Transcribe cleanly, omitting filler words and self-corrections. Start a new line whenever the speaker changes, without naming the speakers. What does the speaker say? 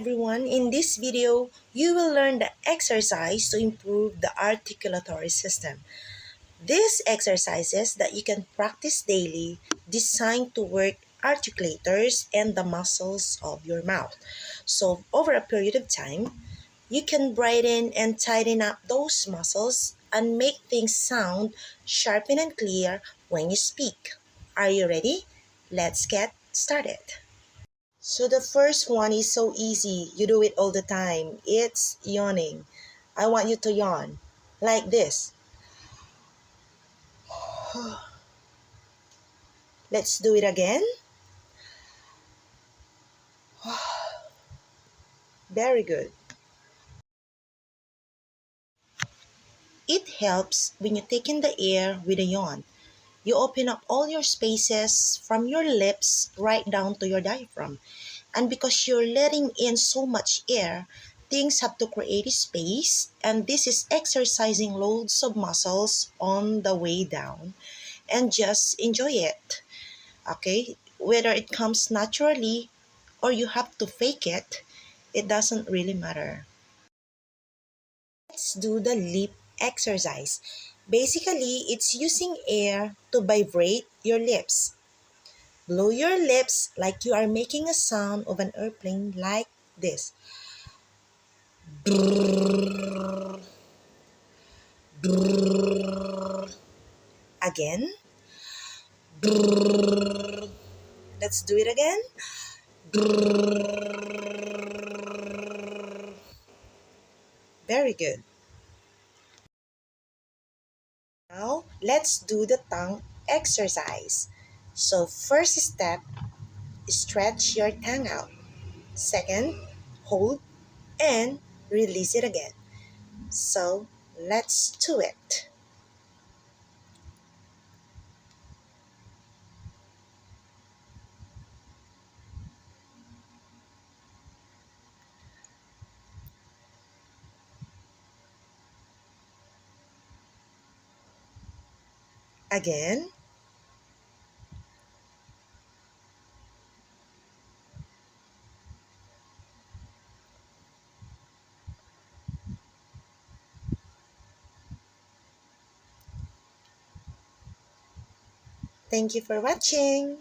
everyone. In this video, you will learn the exercise to improve the articulatory system. These exercises that you can practice daily designed to work articulators and the muscles of your mouth. So over a period of time, you can brighten and tighten up those muscles and make things sound sharp and clear when you speak. Are you ready? Let's get started. So the first one is so easy. You do it all the time. It's yawning. I want you to yawn like this. Let's do it again. Very good. It helps when you take in the air with a yawn. You open up all your spaces from your lips right down to your diaphragm. And because you're letting in so much air, things have to create space, and this is exercising loads of muscles on the way down. And just enjoy it. Okay? Whether it comes naturally or you have to fake it, it doesn't really matter. Let's do the lip exercise. Basically, it's using air to vibrate your lips. Blow your lips like you are making a sound of an airplane like this. Again. Let's do it again. Very good. Now, let's do the tongue exercise. So, first step, stretch your tongue out. Second, hold and release it again. So, let's do it. Again. Thank you for watching.